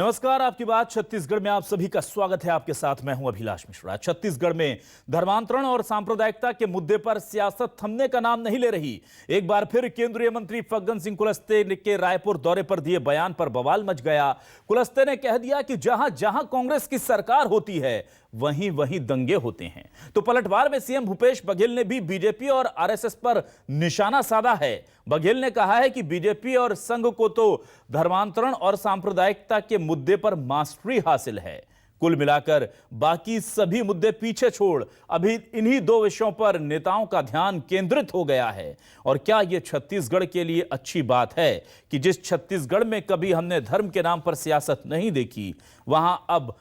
नमस्कार, आपकी बात छत्तीसगढ़ में आप सभी का स्वागत है। आपके साथ मैं हूं अभिलाष मिश्रा। छत्तीसगढ़ में धर्मांतरण और सांप्रदायिकता के मुद्दे पर सियासत थमने का नाम नहीं ले रही। एक बार फिर केंद्रीय मंत्री फग्गन सिंह कुलस्ते के रायपुर दौरे पर दिए बयान पर बवाल मच गया। कुलस्ते ने कह दिया कि जहां जहां कांग्रेस की सरकार होती है वहीं वहीं दंगे होते हैं। तो पलटवार में सीएम भूपेश बघेल ने भी बीजेपी और आरएसएस पर निशाना साधा है। बघेल ने कहा है कि बीजेपी और संघ को तो धर्मांतरण और सांप्रदायिकता के मुद्दे पर मास्टरी हासिल है। कुल मिलाकर बाकी सभी मुद्दे पीछे छोड़ अभी इन्हीं दो विषयों पर नेताओं का ध्यान केंद्रित हो गया है। और क्या यह छत्तीसगढ़ के लिए अच्छी बात है कि जिस छत्तीसगढ़ में कभी हमने धर्म के नाम पर सियासत नहीं देखी, वहां अब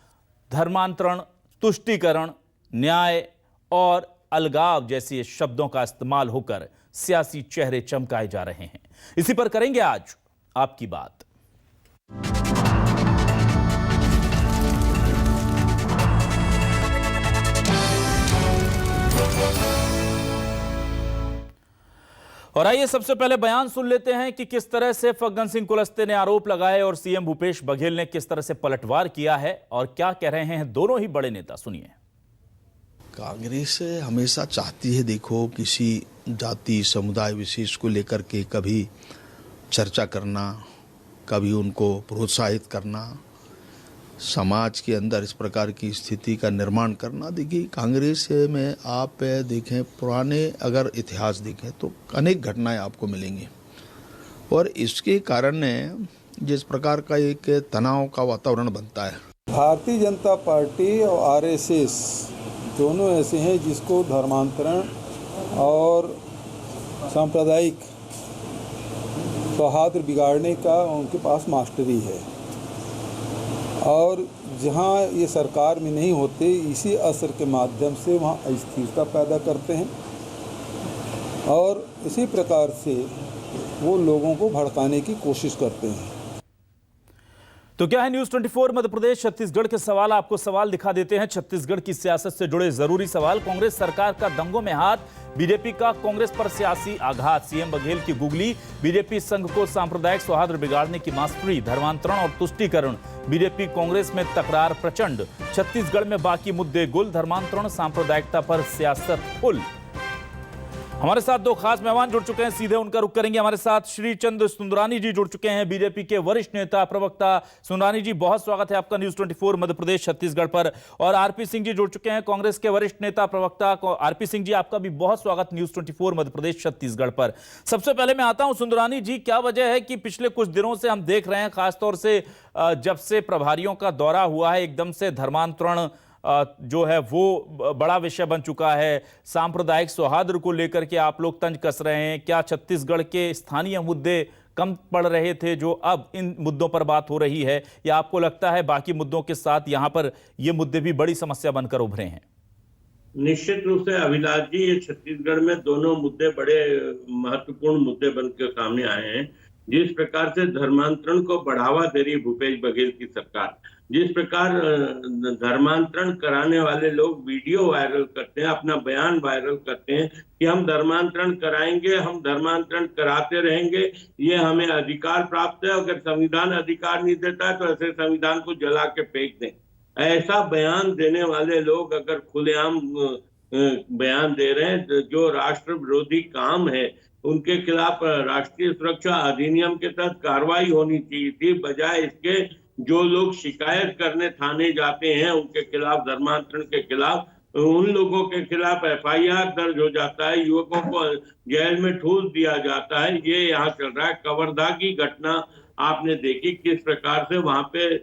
धर्मांतरण, तुष्टीकरण, न्याय और अलगाव जैसे शब्दों का इस्तेमाल होकर सियासी चेहरे चमकाए जा रहे हैं। इसी पर करेंगे आज आपकी बात। और आइए सबसे पहले बयान सुन लेते हैं कि किस तरह से फग्गन सिंह कुलस्ते ने आरोप लगाए और सीएम भूपेश बघेल ने किस तरह से पलटवार किया है और क्या कह रहे हैं दोनों ही बड़े नेता। सुनिए। कांग्रेस हमेशा चाहती है, देखो, किसी जाति समुदाय विशेष को लेकर के कभी चर्चा करना, कभी उनको प्रोत्साहित करना, समाज के अंदर इस प्रकार की स्थिति का निर्माण करना। देखिए, कांग्रेस में आप देखें, पुराने अगर इतिहास देखें तो अनेक घटनाएं आपको मिलेंगी और इसके कारण जिस प्रकार का एक तनाव का वातावरण बनता है। भारतीय जनता पार्टी और आरएसएस दोनों ऐसे हैं जिसको धर्मांतरण और सांप्रदायिक सौहार्द बिगाड़ने का उनके पास मास्टरी है। और जहाँ ये सरकार में नहीं होते, इसी असर के माध्यम से वहाँ अस्थिरता पैदा करते हैं और इसी प्रकार से वो लोगों को भड़काने की कोशिश करते हैं। तो क्या है न्यूज़ 24 मध्य प्रदेश छत्तीसगढ़ के सवाल आपको सवाल दिखा देते हैं। छत्तीसगढ़ की सियासत से जुड़े जरूरी सवाल। कांग्रेस सरकार का दंगों में हाथ, बीजेपी का कांग्रेस पर सियासी आघात, सीएम बघेल की गुगली, बीजेपी संघ को सांप्रदायिक सौहार्द बिगाड़ने की मास्टरी, धर्मांतरण और तुष्टीकरण, बीजेपी कांग्रेस में तकरार प्रचंड, छत्तीसगढ़ में बाकी मुद्दे गुल, धर्मांतरण सांप्रदायिकता पर सियासत फुल। हमारे साथ दो खास मेहमान जुड़ चुके हैं, सीधे उनका रुख करेंगे। हमारे साथ श्री चंद्र सुंदरानी जी जुड़ चुके हैं, बीजेपी के वरिष्ठ नेता प्रवक्ता। सुंदरानी जी, बहुत स्वागत है आपका न्यूज़ 24 मध्य प्रदेश छत्तीसगढ़ पर। और आरपी सिंह जी जुड़ चुके हैं, कांग्रेस के वरिष्ठ नेता प्रवक्ता। आरपी सिंह जी, आपका भी बहुत स्वागत न्यूज़ 24 मध्य प्रदेश छत्तीसगढ़ पर। सबसे पहले मैं आता हूं सुंदरानी जी, क्या वजह है कि पिछले कुछ दिनों से हम देख रहे हैं, खासतौर से जब से प्रभारियों का दौरा हुआ है, एकदम से धर्मांतरण जो है वो बड़ा विषय बन चुका है। सांप्रदायिक सौहार्द को लेकर के आप लोग तंज कस रहे हैं। क्या छत्तीसगढ़ के स्थानीय मुद्दे कम पड़ रहे थे जो अब इन मुद्दों पर बात हो रही है, या आपको लगता है बाकी मुद्दों के साथ यहां पर ये मुद्दे भी बड़ी समस्या बनकर उभरे हैं? निश्चित रूप से अभिलाष जी, ये छत्तीसगढ़ में दोनों मुद्दे बड़े महत्वपूर्ण मुद्दे बनकर सामने आए हैं। जिस प्रकार से धर्मांतरण को बढ़ावा दे रही भूपेश बघेल की सरकार, जिस प्रकार धर्मांतरण कराने वाले लोग वीडियो वायरल करते हैं, अपना बयान वायरल करते हैं कि हम धर्मांतरण कराएंगे, हम धर्मांतरण कराते रहेंगे, ये हमें अधिकार प्राप्त है, अगर संविधान अधिकार नहीं देता है तो ऐसे संविधान को जला के फेंक दें, ऐसा बयान देने वाले लोग अगर खुलेआम बयान दे रहे हैं, जो राष्ट्र विरोधी काम है, उनके खिलाफ राष्ट्रीय सुरक्षा अधिनियम के तहत कार्रवाई होनी चाहिए थी। बजाय इसके जो लोग शिकायत करने थाने जाते हैं उनके खिलाफ, धर्मांतरण के खिलाफ, उन लोगों के खिलाफ एफआईआर दर्ज हो जाता है, युवकों को जेल में ठूस दिया जाता है। ये यहाँ चल रहा है। कवर्धा की घटना आपने देखी, किस प्रकार से वहां पे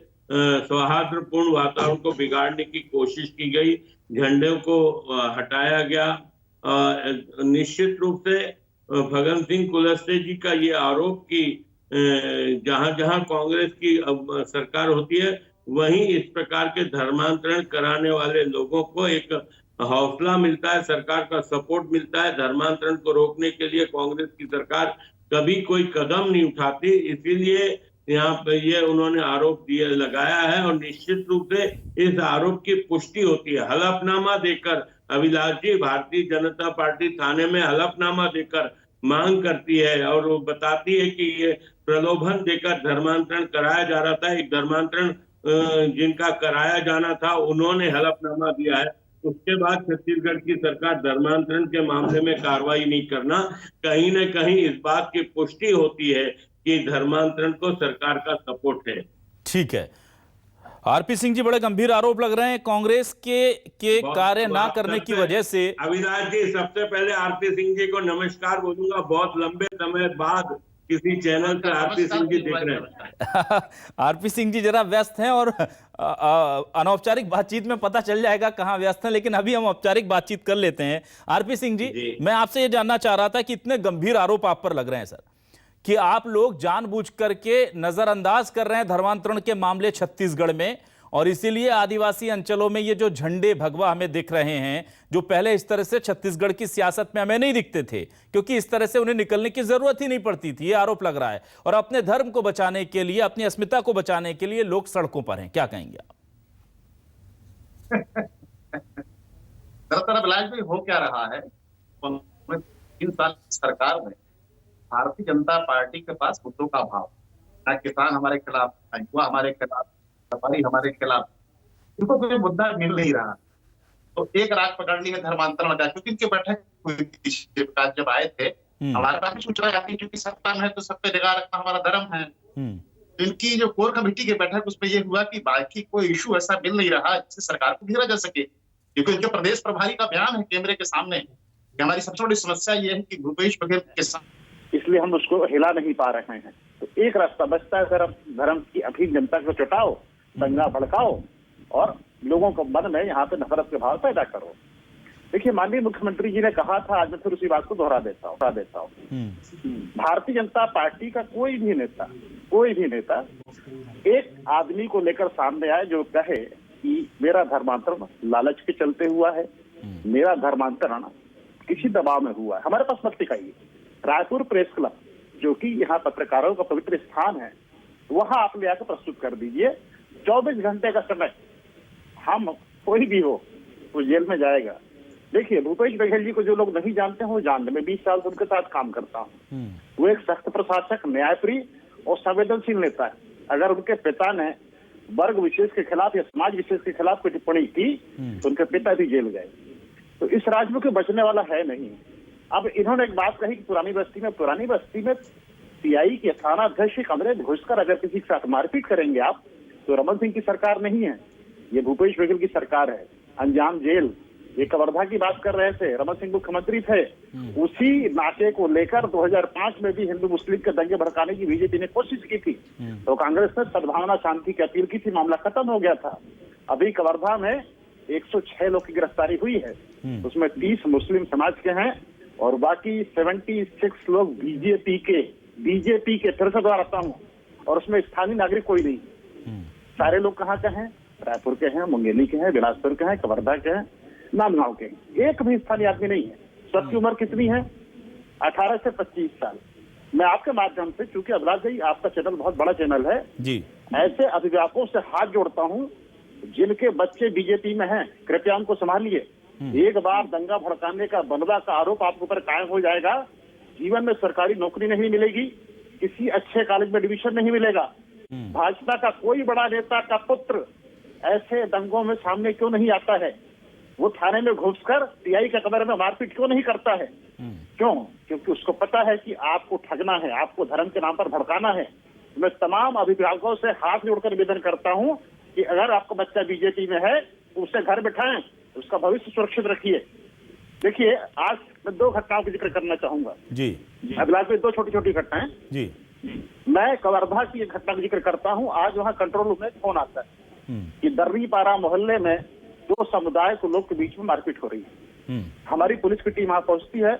सौहार्दपूर्ण वातावरण को बिगाड़ने की कोशिश की गई, झंडे को हटाया गया। निश्चित रूप से फग्गन सिंह कुलस्ते जी का ये आरोप कि जहां जहां कांग्रेस की सरकार होती है वहीं इस प्रकार के धर्मांतरण कराने वाले लोगों को एक हौसला मिलता है, सरकार का सपोर्ट मिलता है। धर्मांतरण को रोकने के लिए कांग्रेस की सरकार कभी कोई कदम नहीं उठाती, इसीलिए यहाँ पे ये उन्होंने आरोप लगाया है। और निश्चित रूप से इस आरोप की पुष्टि होती है हलफनामा देकर। अभिलाष जी, भारतीय जनता पार्टी थाने में हलफनामा देकर मांग करती है और वो बताती है कि ये प्रलोभन देकर धर्मांतरण कराया जा रहा था। एक धर्मांतरण जिनका कराया जाना था उन्होंने हलफनामा दिया है। उसके बाद छत्तीसगढ़ की सरकार धर्मांतरण के मामले में कार्रवाई नहीं करना, कहीं न कहीं इस बात की पुष्टि होती है कि धर्मांतरण को सरकार का सपोर्ट है। ठीक है। आरपी सिंह जी, बड़े गंभीर आरोप लग रहे हैं कांग्रेस के कार्य ना करने की वजह से। अविनाश जी, सबसे पहले आरपी सिंह जी को नमस्कार बोलूंगा, बहुत लंबे समय बाद किसी चैनल पर आरपी सिंह जी दिख रहे हैं। आरपी सिंह जी जरा व्यस्त हैं और अनौपचारिक बातचीत में पता चल जाएगा कहां व्यस्त हैं, लेकिन अभी हम औपचारिक बातचीत कर लेते हैं। आरपी सिंह जी, मैं आपसे ये जानना चाह रहा था कि इतने गंभीर आरोप आप पर लग रहे हैं सर, कि आप लोग जानबूझ करके नजरअंदाज कर रहे हैं धर्मांतरण के मामले छत्तीसगढ़ में, और इसीलिए आदिवासी अंचलों में ये जो झंडे भगवा हमें दिख रहे हैं, जो पहले इस तरह से छत्तीसगढ़ की सियासत में हमें नहीं दिखते थे, क्योंकि इस तरह से उन्हें निकलने की जरूरत ही नहीं पड़ती थी, ये आरोप लग रहा है। और अपने धर्म को बचाने के लिए, अपनी अस्मिता को बचाने के लिए लोग सड़कों पर हैं, क्या कहेंगे आप? दरअसल अभिलाष भाई, हो क्या रहा है, 3 साल की सरकार में भारतीय जनता पार्टी के पास मुद्दों का अभाव, ना किसान हमारे खिलाफ, ना युवा हमारे खिलाफ, व्यापारी हमारे खिलाफ, इनको कोई मुद्दा मिल नहीं रहा। तो एक राग पकड़ ली है धर्मांतरण का, क्योंकि इनकी बैठक हुई थी शिवकाज जब आए थे, हमारे पास भी सूचना आती है, क्योंकि सत्ता में है तो सब पे निगाह रखना हमारा धर्म है। इनकी जो कोर कमेटी की बैठक, उसमें यह हुआ कि बाकी कोई इशू ऐसा मिल नहीं रहा जिससे सरकार को घेरा जा सके, क्योंकि उनके प्रदेश प्रभारी का बयान है कैमरे के सामने कि हमारी सबसे बड़ी समस्या ये है कि भूपेश बघेल के साथ, इसलिए हम उसको हिला नहीं पा रहे हैं। तो एक रास्ता बचता है सर, धर्म की अभी जनता को चुटाओ, दंगा भड़काओ और लोगों को मन में यहाँ पे नफरत के भाव पैदा करो। देखिए, माननीय मुख्यमंत्री जी ने कहा था, आज मैं फिर उसी बात को दोहरा देता हूँ, भारतीय जनता पार्टी का कोई भी नेता एक आदमी को लेकर सामने आए जो कहे कि मेरा धर्मांतरण लालच के चलते हुआ है, मेरा धर्मांतरण किसी दबाव में हुआ है, हमारे पास मत दिखाइए। रायपुर प्रेस क्लब, जो कि यहाँ पत्रकारों का पवित्र स्थान है, वहां आप ले आकर प्रस्तुत कर दीजिए। 24 घंटे का समय, हम कोई भी हो वो जेल में जाएगा। देखिए, भूपेश बघेल जी को जो लोग नहीं जानते हैं वो जानते, मैं 20 साल से उनके साथ काम करता हूँ। वो एक सख्त प्रशासक, न्यायप्रिय और संवेदनशील नेता है। अगर उनके पिता ने वर्ग विशेष के खिलाफ या समाज विशेष के खिलाफ कोई टिप्पणी की तो उनके पिता भी जेल गए। तो इस राज्य में कोई बचने वाला है नहीं। अब इन्होंने एक बात कही कि पुरानी बस्ती में सीआई के थाना अध्यक्ष के कमरे में घुसकर अगर किसी के साथ मारपीट करेंगे आप, तो रमन सिंह की सरकार नहीं है, ये भूपेश बघेल की सरकार है। अंजाम जेल। ये कवर्धा की बात कर रहे थे, रमन सिंह मुख्यमंत्री थे, उसी नाटे को लेकर 2005 में भी हिंदू मुस्लिम के दंगे भड़काने की बीजेपी ने कोशिश की थी, तो कांग्रेस ने सद्भावना शांति की अपील की थी, मामला खत्म हो गया था। अभी कवर्धा में 106 लोग की गिरफ्तारी हुई है, उसमें 30 मुस्लिम समाज के हैं और बाकी 76 लोग बीजेपी के, फिर से दोहराता हूँ, और उसमें स्थानीय नागरिक कोई नहीं। सारे लोग कहाँ के हैं? रायपुर के हैं, मुंगेली के हैं, बिलासपुर के हैं, कवर्धा के हैं, नांदगांव के हैं। एक भी स्थानीय आदमी नहीं है। सबकी उम्र कितनी है? 18 से 25 साल। मैं आपके माध्यम से, चूंकि अभिलाष जी आपका चैनल बहुत बड़ा चैनल है जी, ऐसे अभिभावकों से हाथ जोड़ता हूँ जिनके बच्चे बीजेपी में हैं, कृपया उनको संभालिए। एक बार दंगा भड़काने का, बनवा का आरोप आपके ऊपर कायम हो जाएगा, जीवन में सरकारी नौकरी नहीं मिलेगी, किसी अच्छे कॉलेज में एडमिशन नहीं मिलेगा। भाजपा का कोई बड़ा नेता का पुत्र ऐसे दंगों में सामने क्यों नहीं आता है? वो थाने में घुसकर सीआई के कमरे में मारपीट क्यों नहीं करता है? क्यों? क्योंकि उसको पता है कि आपको ठगना है, आपको धर्म के नाम पर भड़काना है। मैं तमाम अभिभावकों से हाथ जोड़कर निवेदन करता हूँ कि अगर आपका बच्चा बीजेपी में है तो उसे घर बिठाएं, उसका भविष्य सुरक्षित रखिए। देखिए, आज मैं 2 घटनाओं का जिक्र करना चाहूंगा जी। अभिलाष में 2 छोटी घटनाएं जी। मैं कवर्धा की एक घटना का जिक्र करता हूं। आज वहां कंट्रोल रूम में फोन आता है कि दर्रीपारा मोहल्ले में 2 समुदाय के लोग के बीच में मारपीट हो रही है। हमारी पुलिस की टीम वहां पहुंचती है,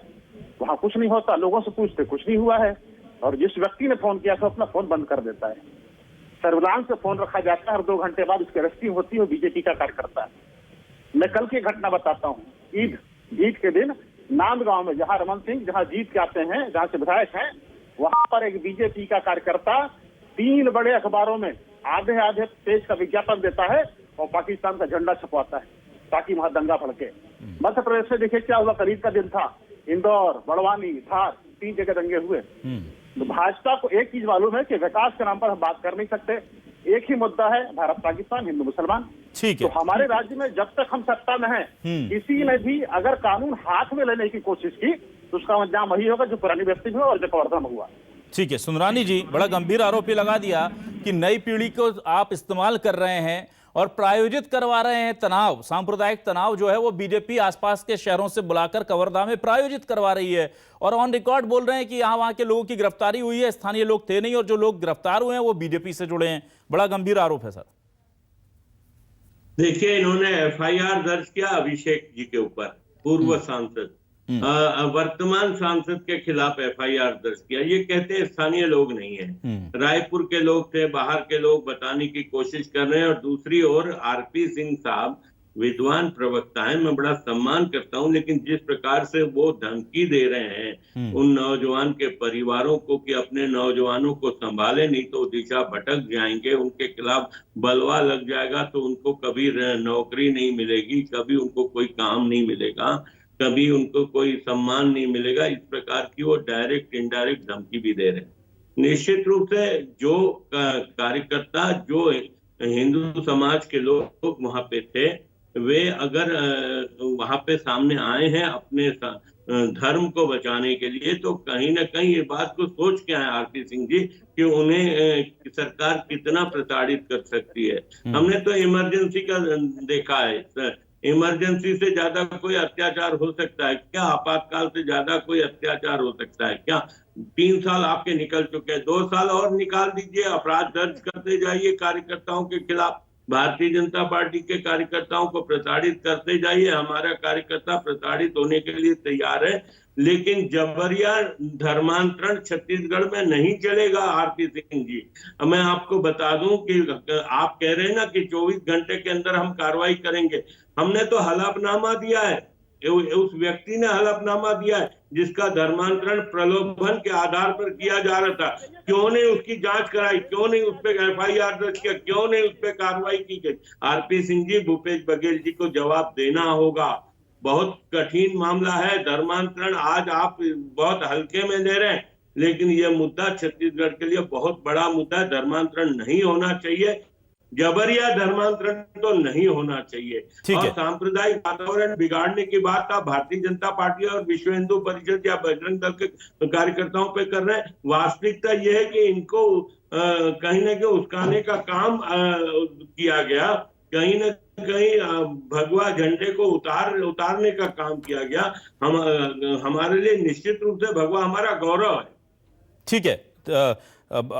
वहां कुछ नहीं होता, लोगों से पूछते कुछ नहीं हुआ है, और जिस व्यक्ति ने फोन किया था अपना फोन बंद कर देता है। सर्विलांस से फोन रखा जाता है और 2 घंटे बाद उसकी अरेस्टिंग होती है, वो बीजेपी का कार्यकर्ता है। मैं कल की घटना बताता हूँ। ईद के दिन नांदगांव में, जहां रमन सिंह जहां जीत के आते हैं, जहां से विधायक हैं, वहां पर एक बीजेपी का कार्यकर्ता 3 बड़े अखबारों में आधे पेज का विज्ञापन देता है और पाकिस्तान का झंडा छपवाता है ताकि वहां दंगा भड़के। मध्य प्रदेश में देखिए क्या हुआ, खरीद का दिन था, इंदौर, बड़वानी, धार, 3 जगह दंगे हुए। तो भाजपा को एक चीज मालूम है कि विकास के नाम पर हम बात कर नहीं सकते। एक ही मुद्दा है, भारत पाकिस्तान, हिंदू मुसलमान। ठीक तो है। हमारे राज्य में जब तक हम सत्ता में हैं, किसी ने भी अगर कानून हाथ में लेने की कोशिश की तो उसका अंजाम वही होगा जो पुरानी व्यक्ति में हुआ और जो कवर्धा में हुआ। ठीक है, सुंदरानी जी, बड़ा गंभीर आरोप ये लगा दिया कि नई पीढ़ी को आप इस्तेमाल कर रहे हैं और प्रायोजित करवा रहे हैं तनाव, सांप्रदायिक तनाव जो है वो बीजेपी आसपास के शहरों से बुलाकर कवर्धा में प्रायोजित करवा रही है और ऑन रिकॉर्ड बोल रहे हैं कि यहाँ वहां के लोगों की गिरफ्तारी हुई है, स्थानीय लोग थे नहीं और जो लोग गिरफ्तार हुए हैं वो बीजेपी से जुड़े हैं। बड़ा गंभीर आरोप है सर। देखिए, इन्होंने एफआईआर दर्ज किया अभिषेक जी के ऊपर, पूर्व सांसद, वर्तमान सांसद के खिलाफ एफआईआर दर्ज किया। ये कहते हैं स्थानीय लोग नहीं है, रायपुर के लोग थे, बाहर के लोग बताने की कोशिश कर रहे हैं। और दूसरी ओर आरपी सिंह साहब विद्वान प्रवक्ता हैं, मैं बड़ा सम्मान करता हूं, लेकिन जिस प्रकार से वो धमकी दे रहे हैं उन नौजवान के परिवारों को कि अपने नौजवानों को संभाले नहीं तो दिशा भटक जाएंगे, उनके खिलाफ बलवा लग जाएगा, तो उनको कभी नौकरी नहीं मिलेगी, कभी उनको कोई काम नहीं मिलेगा, कभी उनको कोई सम्मान नहीं मिलेगा, इस प्रकार की वो डायरेक्ट इनडायरेक्ट धमकी भी दे रहे हैं। निश्चित रूप से जो कार्यकर्ता, जो हिंदू समाज के लोग वहां पे थे, वे अगर वहां पे सामने आए हैं अपने धर्म को बचाने के लिए, तो कहीं ना कहीं ये बात को सोच के आए आरपी सिंह जी कि उन्हें सरकार कितना प्रताड़ित कर सकती है। हमने तो इमरजेंसी का देखा है, इमरजेंसी से ज्यादा कोई अत्याचार हो सकता है क्या? आपातकाल से ज्यादा कोई अत्याचार हो सकता है क्या? 3 साल आपके निकल चुके हैं, 2 साल और निकाल दीजिए, अपराध दर्ज करते जाइए कार्यकर्ताओं के खिलाफ, भारतीय जनता पार्टी के कार्यकर्ताओं को प्रताड़ित करते जाइए। हमारा कार्यकर्ता प्रताड़ित होने के लिए तैयार है, लेकिन जबरिया धर्मांतरण छत्तीसगढ़ में नहीं चलेगा। आरपी सिंह जी, मैं आपको बता दूं कि आप कह रहे हैं ना कि 24 घंटे के अंदर हम कार्रवाई करेंगे, हमने तो हलफनामा दिया है, उस व्यक्ति ने हलफनामा दिया है जिसका धर्मांतरण प्रलोभन के आधार पर किया जा रहा था। क्यों नहीं उसकी जांच कराई, क्यों नहीं उस पर एफआईआर दर्ज किया, क्यों नहीं उस पर कार्रवाई की गई? आरपी सिंह जी, भूपेश बघेल जी को जवाब देना होगा। बहुत कठिन मामला है धर्मांतरण, आज आप बहुत हल्के में ले रहे हैं, लेकिन यह मुद्दा छत्तीसगढ़ के लिए बहुत बड़ा मुद्दा है। धर्मांतरण नहीं होना चाहिए, जबरिया धर्मांतरण तो नहीं होना चाहिए। और सांप्रदायिक वातावरण बिगाड़ने की बात आप भारतीय जनता पार्टी और विश्व हिंदू परिषद या बजरंग दल के कार्यकर्ताओं पे कर रहे हैं। वास्तविकता यह है कि इनको कहीं न कहीं उस्काने का काम किया गया, कहीं न कहीं भगवा झंडे को उतारने का काम किया गया। हमारे लिए निश्चित रूप से भगवा हमारा गौरव है। ठीक है,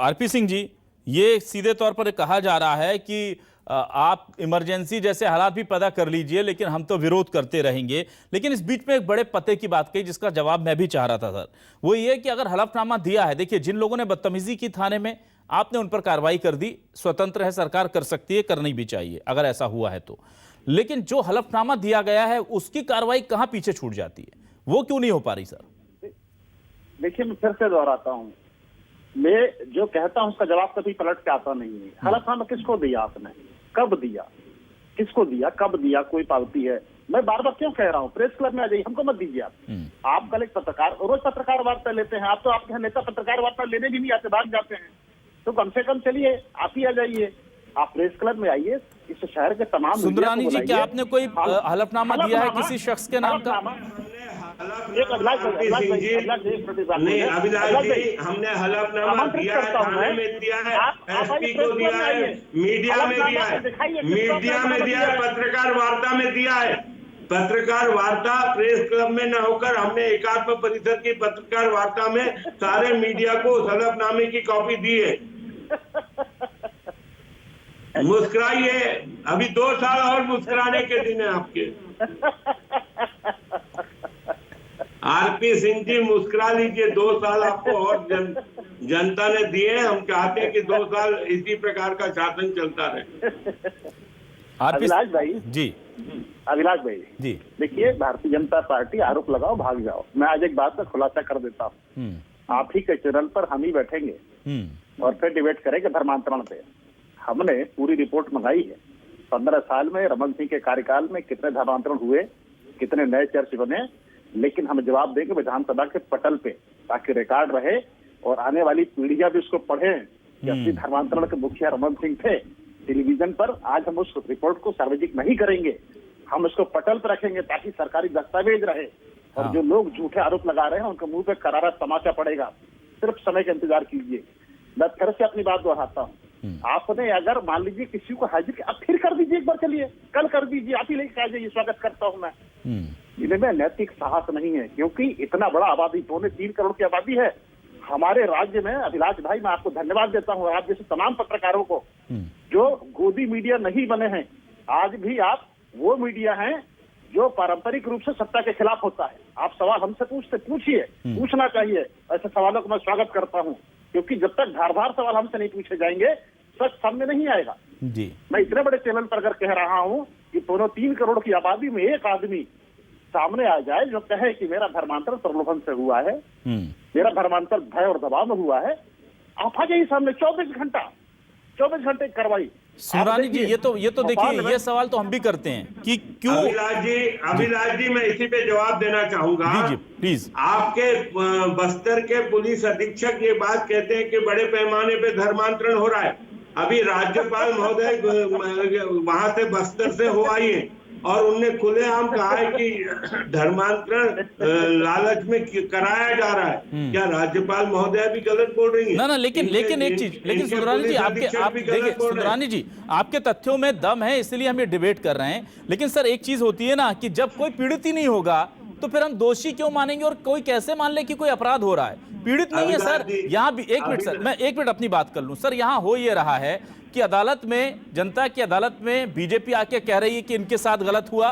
आरपी सिंह जी, ये सीधे तौर पर कहा जा रहा है कि आप इमरजेंसी जैसे हालात भी पैदा कर लीजिए, लेकिन हम तो विरोध करते रहेंगे। लेकिन इस बीच में एक बड़े पते की बात कही जिसका जवाब मैं भी चाह रहा था सर, वो ये कि अगर हलफनामा दिया है, देखिए जिन लोगों ने बदतमीजी की थाने में, आपने उन पर कार्रवाई कर दी, स्वतंत्र है सरकार, कर सकती है, करनी भी चाहिए अगर ऐसा हुआ है तो। लेकिन जो हलफनामा दिया गया है उसकी कार्रवाई कहां पीछे छूट जाती है, वो क्यों नहीं हो पा रही सर? देखिए, मैं फिर से दोहराता हूं, मैं जो कहता हूं उसका जवाब कभी पलट के आता नहीं है। हलफनामा किसको दिया आपने, कब दिया, किसको दिया, कब दिया, कोई पावती है? मैं बार बार क्यों कह रहा हूँ, प्रेस क्लब में आ जाइए, हमको मत दीजिए आप कल एक पत्रकार, रोज पत्रकार वार्ता लेते हैं आप, तो आपके नेता पत्रकार वार्ता लेने भी नहीं आते, भाग जाते हैं। तो कम से कम चलिए आप ही आ जाइए, आप प्रेस क्लब में आइए, इस शहर के तमाम। सुंदरानी जी, क्या आपने कोई हलफनामा दिया है किसी शख्स के नाम का? नहीं अभिलाष जी, हमने हलफनामा दिया है, थाने में दिया है, एसपी को दिया है, मीडिया में दिया है, मीडिया में दिया है, पत्रकार वार्ता में दिया है। पत्रकार वार्ता प्रेस क्लब में न होकर हमने एकात्म परिषद की पत्रकार वार्ता में सारे मीडिया को उस हलफनामे की कॉपी दी है। मुस्कुराइए, अभी 2 साल और मुस्कुराने के दिन है आपके। आरपी सिंह जी, मुस्कुरा लीजिए, 2 साल आपको और जनता ने दिए। हम चाहते हैं कि 2 साल इसी प्रकार का शासन चलता रहे। अभिलाष भाई जी, अभिलाष भाई जी, देखिए, भारतीय जनता पार्टी आरोप लगाओ भाग जाओ, मैं आज एक बात का खुलासा कर देता हूँ। आप ही के चैनल पर हम ही बैठेंगे और फिर डिबेट करेंगे धर्मांतरण पे। हमने पूरी रिपोर्ट मंगाई है, 15 साल में रमन सिंह के कार्यकाल में कितने धर्मांतरण हुए, कितने नए चर्च बने, लेकिन हम जवाब देंगे विधानसभा के पटल पे, ताकि रिकॉर्ड रहे और आने वाली पीढ़ियां भी उसको पढ़ें कि असली धर्मांतरण के मुखिया रमन सिंह थे। टेलीविजन पर आज हम उस रिपोर्ट को सार्वजनिक नहीं करेंगे, हम उसको पटल पर रखेंगे ताकि सरकारी दस्तावेज रहे। और जो लोग झूठे आरोप लगा रहे हैं उनके मुंह पे करारा तमाचा पड़ेगा। सिर्फ समय का इंतजार कीजिए। मैं फिर से अपनी बात दोहराता हूँ, आपने अगर मान लीजिए किसी को हाजिर किया, अब फिर कर दीजिए, एक बार चलिए, कल कर दीजिए, आप ही लेके आ जाइए, स्वागत करता हूँ मैं। इनमें नैतिक साहस नहीं है, क्योंकि इतना बड़ा आबादी, 2.3 करोड़ की आबादी है हमारे राज्य में। अभिलाष भाई, मैं आपको धन्यवाद देता हूँ, आप जैसे तमाम पत्रकारों को जो गोदी मीडिया नहीं बने हैं। आज भी आप वो मीडिया हैं जो पारंपरिक रूप से सत्ता के खिलाफ होता है। आप सवाल हमसे पूछिए, पूछना चाहिए। ऐसे सवालों को मैं स्वागत करता हूँ, क्योंकि जब तक धारदार सवाल हमसे नहीं पूछे जाएंगे सच सामने नहीं आएगा जी। मैं इतने बड़े चैनल पर अगर कह रहा हूँ कि 2-3 करोड़ की आबादी में एक आदमी सामने आ जाए जो कहे कि मेरा धर्मांतरण प्रलोभन से हुआ है, मेरा धर्मांतरण भय और दबाव में हुआ है, आप आ जाइए सामने। 24 घंटे कार्रवाई। सुमरानी जी, ये तो देखिए, ये सवाल तो हम भी करते हैं कि क्यों। अभिलाष जी, मैं इसी पे जवाब देना चाहूंगा। जी प्लीज। आपके बस्तर के पुलिस अधीक्षक ये बात कहते हैं कि बड़े पैमाने पे धर्मांतरण हो रहा है। अभी राज्यपाल महोदय वहां से बस्तर से हो आई है और उनने खुलेआम कहा है कि धर्मांतरण लालच में कराया जा रहा है। क्या राज्यपाल महोदय भी गलत बोल रही है? ना, लेकिन एक चीज, लेकिन सुंदरानी जी, आप देखिए सुंदरानी जी, आपके तथ्यों में दम है, इसलिए हम ये डिबेट कर रहे हैं। लेकिन सर, एक चीज होती है ना कि जब कोई पीड़ित ही नहीं होगा तो फिर हम दोषी क्यों मानेंगे, और कोई कैसे मान ले कि कोई अपराध हो रहा है? पीड़ित नहीं है सर। यहाँ भी एक मिनट सर, मैं 1 मिनट अपनी बात कर लूं सर। यहाँ हो ये रहा है कि अदालत में, जनता की अदालत में बीजेपी आके कह रही है कि इनके साथ गलत हुआ,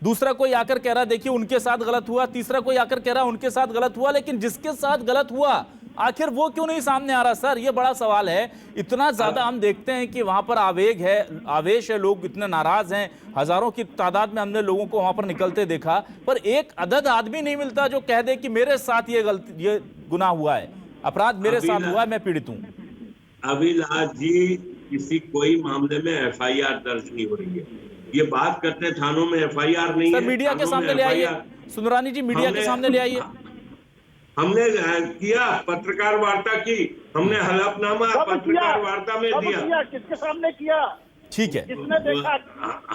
दूसरा कोई आकर कह रहा देखिए उनके साथ गलत हुआ, तीसरा कोई आकर कह रहा उनके साथ गलत हुआ। लेकिन जिसके साथ गलत हुआ आखिर वो क्यों नहीं सामने आ रहा सर? ये बड़ा सवाल है। इतना ज्यादा हम देखते हैं कि वहां पर आवेग है, आवेश है, लोग इतने नाराज हैं, हजारों की तादाद में हमने लोगों को वहां पर निकलते देखा, पर एक अदद आदमी नहीं मिलता जो कह दे कि मेरे साथ ये गुनाह हुआ है, अपराध मेरे साथ हुआ है, मैं पीड़ित हूं। अभिलाष जी, किसी कोई मामले में एफआईआर दर्ज नहीं हो रही है। ये बात करते थानों में एफआईआर नहीं है। सर, मीडिया के सामने ले आइए सुंदरानी जी, मीडिया के सामने ले आइए। हमने किया, पत्रकार वार्ता की, हमने हलफनामा पत्रकार वार्ता में दिया। किसके सामने किया? ठीक है, किसने देखा?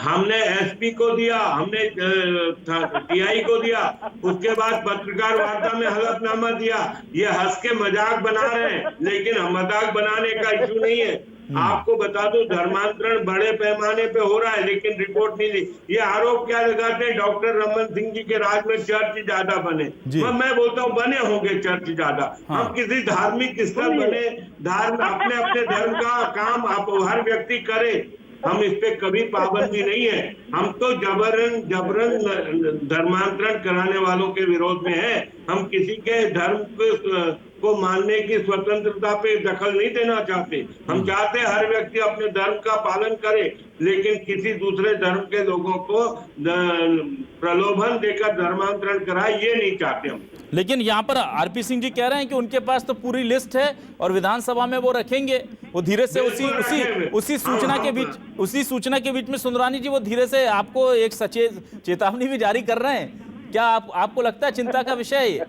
हमने एसपी को दिया, हमने टीआई को दिया, उसके बाद पत्रकार वार्ता में हलफनामा दिया। ये हंस के मजाक बना रहे हैं, लेकिन मजाक बनाने का इशू नहीं है। आपको बता दो, धर्मांतरण बड़े पैमाने पे हो रहा है, लेकिन रिपोर्ट नहीं ली। ये आरोप क्या लगाते हैं? डॉक्टर रमन सिंह जी के राज में चर्च ज्यादा बने। मैं बोलता हूँ बने होंगे चर्च ज्यादा। हम किसी धार्मिक स्थल बने, अपने अपने धर्म का काम आप हर व्यक्ति करे, हम इस पे कभी पाबंदी नहीं है। हम तो जबरन धर्मांतरण कराने वालों के विरोध में है। हम किसी के धर्म को मानने की स्वतंत्रता पे दखल नहीं देना चाहते। हम चाहते हर व्यक्ति अपने धर्म का पालन करे, लेकिन किसी दूसरे धर्म के लोगों को प्रलोभन देकर धर्मांतरण कराए, ये नहीं चाहते हम। लेकिन यहाँ पर आरपी सिंह जी कह रहे हैं कि उनके पास तो पूरी लिस्ट है और विधानसभा में वो रखेंगे। वो धीरे से उसी सूचना के बीच में सुंदरानी जी वो धीरे से आपको एक सचेत चेतावनी भी जारी कर रहे हैं। क्या आपको लगता है चिंता का विषय है ये?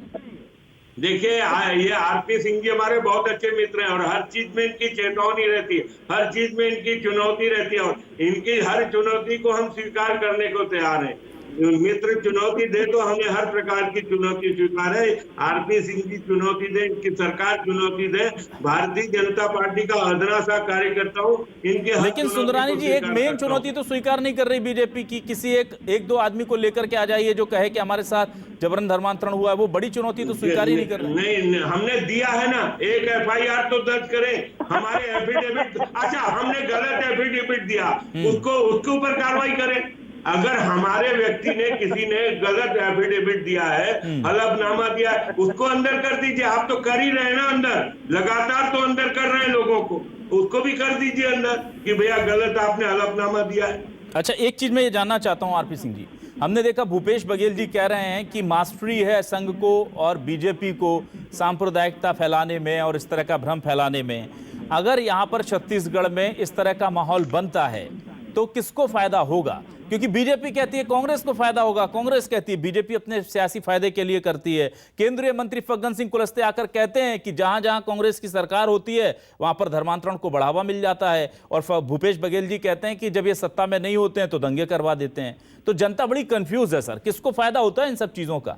देखिए, ये आरपी सिंह जी हमारे बहुत अच्छे मित्र हैं और हर चीज में इनकी चेतावनी रहती है, हर चीज में इनकी चुनौती रहती है और इनकी हर चुनौती को हम स्वीकार करने को तैयार हैं। मित्र चुनौती दे तो हमें हर प्रकार की चुनौती स्वीकार है। आरपी सिंह जी चुनौती दे, इनकी सरकार चुनौती दे, भारतीय जनता पार्टी का अदना सा कार्यकर्ता हूँ इनके। लेकिन सुंदरानी जी, एक मेन चुनौती तो स्वीकार नहीं कर रही बीजेपी की। किसी एक दो आदमी को लेकर के आ जाइए जो कहे कि हमारे साथ जबरन धर्मांतरण हुआ है, वो बड़ी चुनौती तो स्वीकार ही नहीं कर रही। नहीं, हमने दिया है ना, एक एफआईआर तो दर्ज करें। हमारे एफिडेविट, अच्छा हमने गलत एफिडेविट दिया, उसके ऊपर कार्रवाई करें। अगर हमारे व्यक्ति ने, किसी ने गलत एफिडेविट दिया है, हलफनामा दिया है, उसको अंदर कर दीजिए। आप तो कर ही रहे ना अंदर, लगातार तो अंदर कर रहे हैं लोगों को, उसको भी कर दीजिए अंदर कि भैया गलत आपने हलफनामा दिया है। अच्छा, एक चीज मैं ये जानना चाहता हूँ आरपी सिंह जी, हमने देखा भूपेश बघेल जी कह रहे हैं कि मास्टरी है संघ को और बीजेपी को सांप्रदायिकता फैलाने में और इस तरह का भ्रम फैलाने में। अगर यहाँ पर छत्तीसगढ़ में इस तरह का माहौल बनता है तो किसको फायदा होगा? क्योंकि बीजेपी कहती है कांग्रेस को फायदा होगा, कांग्रेस कहती है बीजेपी अपने सियासी फायदे के लिए करती है। केंद्रीय मंत्री फग्गन सिंह कुलस्ते आकर कहते हैं कि जहां जहां कांग्रेस की सरकार होती है वहां पर धर्मांतरण को बढ़ावा मिल जाता है, और भूपेश बघेल जी कहते हैं कि जब ये सत्ता में नहीं होते हैं तो दंगे करवा देते हैं। तो जनता बड़ी कंफ्यूज है सर, किसको फायदा होता है इन सब चीजों का?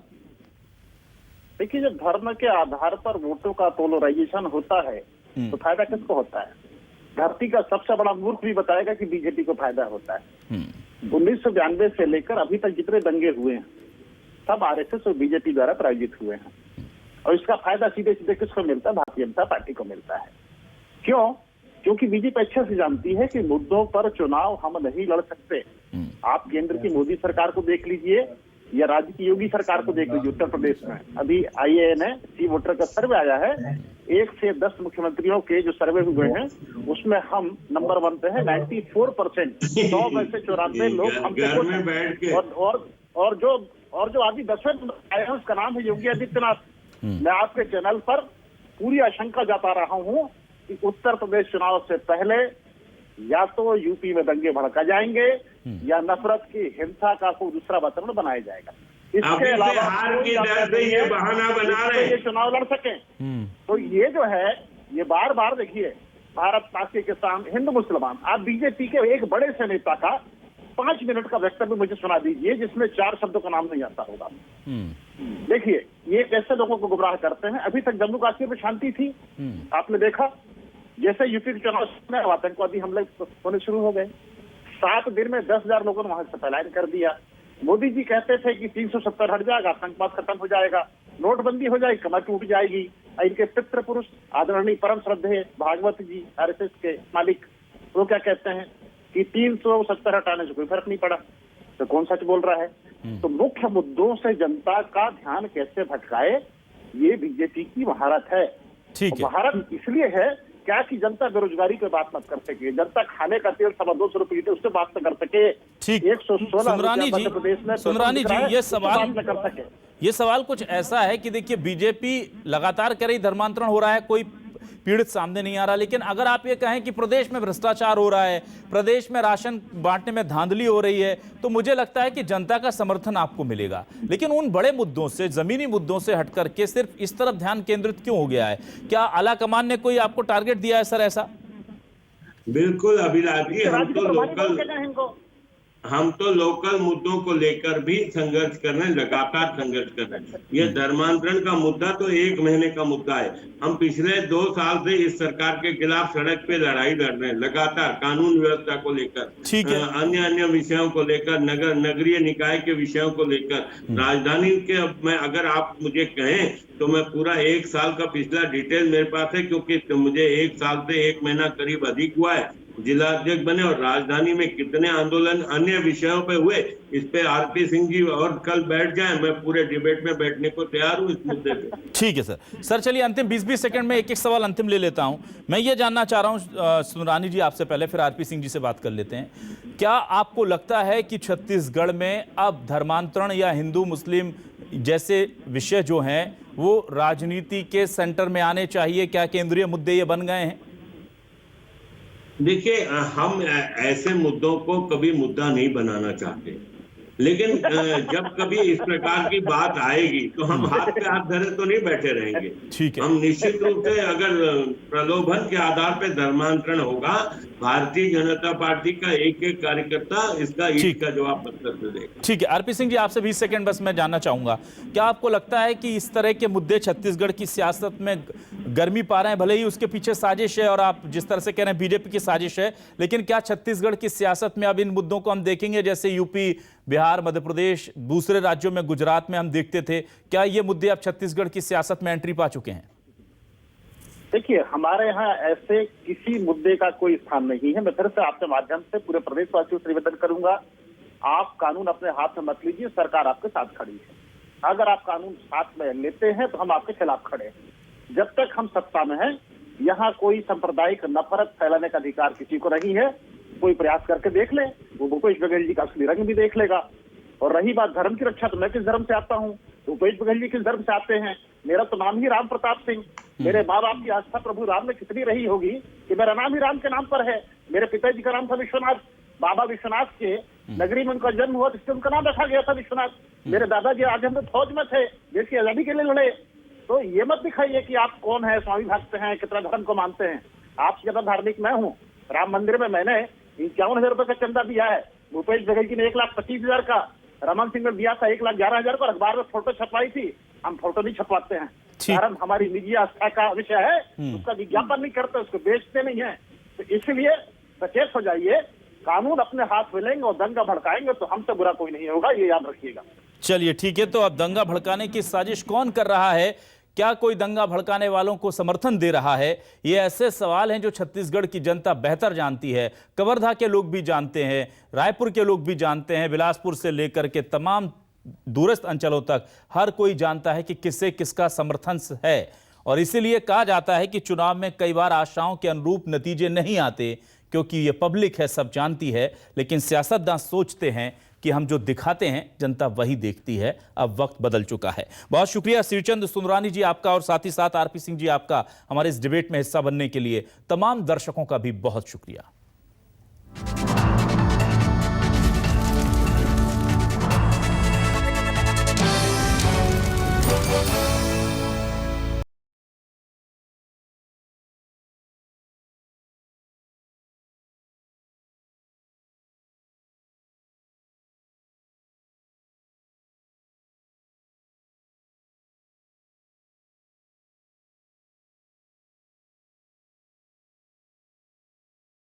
देखिए, जब धर्म के आधार पर वोटों का पोलराइजेशन होता है तो फायदा किसको होता है? धरती का सबसे बड़ा मूर्ख भी बताएगा कि बीजेपी को फायदा होता है। 1992 से लेकर अभी तक जितने दंगे हुए हैं सब आरएसएस और बीजेपी द्वारा प्रायोजित हुए हैं, और इसका फायदा सीधे सीधे किसको मिलता है? भारतीय जनता पार्टी को मिलता है। क्यों? क्योंकि बीजेपी अच्छे से जानती है कि मुद्दों पर चुनाव हम नहीं लड़ सकते। आप केंद्र की मोदी सरकार को देख लीजिए या राज्य की योगी सरकार को देख लीजिए। उत्तर प्रदेश में अभी IANA वोटर का सर्वे आया है, 1 से 10 मुख्यमंत्रियों के जो सर्वे हुए हैं उसमें हम नंबर 1 पे है। 94%, 100 में से 94 लोग हमसे खुश हैं। और जो अभी 10वें नंबर आए हैं उसका नाम है योगी आदित्यनाथ। मैं आपके चैनल पर पूरी आशंका जता रहा हूं कि उत्तर प्रदेश चुनाव से पहले या तो यूपी में दंगे भड़का जाएंगे या नफरत की हिंसा का कोई दूसरा वातावरण बनाया जाएगा। इसके अलावा हार के डर से ये बहाना बना रहे हैं चुनाव लड़ सकें। तो ये जो है, ये बार बार देखिए, भारत पाकिस्तान हिंदू मुसलमान, आप बीजेपी के एक बड़े से नेता का 5 मिनट का वक्तव्य मुझे सुना दीजिए जिसमें 4 शब्दों का नाम नहीं आता होगा। देखिए, ये कैसे लोगों को गुमराह करते हैं। अभी तक जम्मू कश्मीर में शांति थी, आपने देखा। जैसे यूपी के चुनाव में आतंकवादी हमले होने शुरू हो गए, 7 दिन में 10,000 लोगों ने वहां से पलायन कर दिया। मोदी जी कहते थे कि 370 हट जाएगा, आतंकवाद खत्म हो जाएगा, नोटबंदी हो जाएगी, कमर टूट जाएगी। इनके पितृ पुरुष आदरणीय परम श्रद्धेय भागवत जी, आरएसएस के मालिक, वो क्या कहते हैं कि 370 हटाने से कोई फर्क नहीं पड़ा। तो कौन सच बोल रहा है? तो मुख्य मुद्दों से जनता का ध्यान कैसे भटकाए, ये बीजेपी की महारत है। महारत इसलिए है क्या कि जनता बेरोजगारी की बात मत कर सके, जनता खाने का तेल 250 रुपये उससे बात न कर सके। 116 सुमरानी जी, ये सवाल कुछ ऐसा है कि देखिए बीजेपी लगातार कह रही धर्मांतरण हो रहा है, कोई पीड़ित सामने नहीं आ रहा, लेकिन अगर आप ये कहें कि प्रदेश में भ्रष्टाचार हो रहा है, प्रदेश में राशन बांटने में धांधली हो रही है, तो मुझे लगता है कि जनता का समर्थन आपको मिलेगा। लेकिन उन बड़े मुद्दों से, जमीनी मुद्दों से हट करके सिर्फ इस तरफ ध्यान केंद्रित क्यों हो गया है? क्या आला कमान ने कोई आपको टारगेट दिया है सर ऐसा? बिल्कुल अभिलाष जी, हम तो लोकल मुद्दों को लेकर भी संघर्ष कर रहे हैं, लगातार संघर्ष कर रहे हैं। ये धर्मांतरण का मुद्दा तो 1 महीने का मुद्दा है। हम पिछले 2 साल से इस सरकार के खिलाफ सड़क पे लड़ाई लड़ रहे हैं, लगातार कानून व्यवस्था को लेकर, अन्य विषयों को लेकर, नगरीय निकाय के विषयों को लेकर, राजधानी के। मैं अगर आप मुझे कहें तो मैं पूरा 1 साल का पिछला डिटेल मेरे पास है, क्योंकि मुझे 1 साल से 1 महीना करीब अधिक हुआ है जिला अध्यक्ष बने, और राजधानी में कितने आंदोलन अन्य विषयों पे हुए, इस पे आरपी सिंह जी और कल बैठ जाएं, मैं पूरे डिबेट में बैठने को तैयार हूं इस मुद्दे पे। ठीक है सर। चलिए अंतिम 20-20 सेकंड में एक सवाल अंतिम ले लेता हूं। मैं ये जानना चाह रहा हूं सुमरानी जी आपसे पहले, फिर आरपी सिंह जी से बात कर लेते हैं। क्या आपको लगता है कि छत्तीसगढ़ में अब धर्मांतरण या हिंदू मुस्लिम जैसे विषय जो हैं वो राजनीति के सेंटर में आने चाहिए? क्या केंद्रीय मुद्दे ये बन गए हैं? देखिए, हम ऐसे मुद्दों को कभी मुद्दा नहीं बनाना चाहते, लेकिन जब कभी इस प्रकार की बात आएगी तो हम हाथ पे हाथ धरे तो नहीं बैठे रहेंगे। ठीक है। हम निश्चित रूप से, अगर प्रलोभन के आधार पे धर्मांतरण होगा, भारतीय जनता पार्टी का एक कार्यकर्ता इसका जवाब पत्र देगा। ठीक है। आरपी सिंह जी आपसे 20 सेकंड बस मैं जानना चाहूंगा, क्या आपको लगता है कि इस तरह के मुद्दे छत्तीसगढ़ की सियासत में गर्मी पा रहे हैं? भले ही उसके पीछे साजिश है, और आप जिस तरह से कह रहे हैं बीजेपी की साजिश है, लेकिन क्या छत्तीसगढ़ की सियासत में अब इन मुद्दों को हम देखेंगे जैसे यूपी, बिहार, मध्य प्रदेश, दूसरे राज्यों में, गुजरात में हम देखते थे? क्या ये मुद्दे अब छत्तीसगढ़ की सियासत में एंट्री पा चुके हैं? देखिए, हमारे यहाँ ऐसे किसी मुद्दे का कोई स्थान नहीं है। मैं फिर से आपके माध्यम से पूरे प्रदेशवासियों से निवेदन करूंगा, आप कानून अपने हाथ में मत लीजिए, सरकार आपके साथ खड़ी है। अगर आप कानून साथ में लेते हैं तो हम आपके खिलाफ खड़े हैं। जब तक हम सत्ता में हैं, यहाँ कोई सांप्रदायिक नफरत फैलाने का अधिकार किसी को नहीं है। कोई प्रयास करके देख ले, वो भूपेश बघेल जी का असली रंग भी देख लेगा। और रही बात धर्म की रक्षा, तो मैं किस धर्म से आता हूँ, भूपेश बघेल जी किस धर्म से आते हैं? मेरा तो नाम ही राम प्रताप सिंह। मेरे माँ बाप की आस्था प्रभु राम में कितनी रही होगी कि मेरा नाम ही राम के नाम पर है। मेरे पिताजी का नाम था विश्वनाथ, बाबा विश्वनाथ के नगरी में उनका जन्म हुआ, इसलिए उनका नाम रखा गया था विश्वनाथ। मेरे दादाजी आज हम तो फौज में थे, देश की आजादी के लिए लड़े। तो ये मत दिखाइए कि आप कौन है, स्वामी भक्त हैं, कितना धर्म को मानते हैं। आपसे ज्यादा धार्मिक मैं हूँ। राम मंदिर में मैंने 51,000 रुपए का चंदा दिया है। भूपेश बघेल जी ने 1,25,000 का, रमन सिंह ने दिया था 1,11,000 का। अखबार में फोटो छपवाई थी। हम फोटो नहीं छपवाते हैं, कारण हमारी निजी आस्था का विषय है, उसका विज्ञापन नहीं करते, उसको बेचते नहीं है। तो इसलिए सचेत हो जाइए, कानून अपने हाथ में लेंगे और दंगा भड़काएंगे तो हमसे बुरा कोई नहीं होगा, ये याद रखिएगा। चलिए ठीक है, तो अब दंगा भड़काने की साजिश कौन कर रहा है, क्या कोई दंगा भड़काने वालों को समर्थन दे रहा है, ये ऐसे सवाल हैं जो छत्तीसगढ़ की जनता बेहतर जानती है। कवर्धा के लोग भी जानते हैं, रायपुर के लोग भी जानते हैं, बिलासपुर से लेकर के तमाम दूरस्थ अंचलों तक हर कोई जानता है कि किससे किसका समर्थन है। और इसीलिए कहा जाता है कि चुनाव में कई बार आशाओं के अनुरूप नतीजे नहीं आते, क्योंकि ये पब्लिक है, सब जानती है। लेकिन सियासतदान सोचते हैं कि हम जो दिखाते हैं जनता वही देखती है। अब वक्त बदल चुका है। बहुत शुक्रिया श्रीचंद सुंदरानी जी आपका, और साथ ही साथ आरपी सिंह जी आपका हमारे इस डिबेट में हिस्सा बनने के लिए। तमाम दर्शकों का भी बहुत शुक्रिया।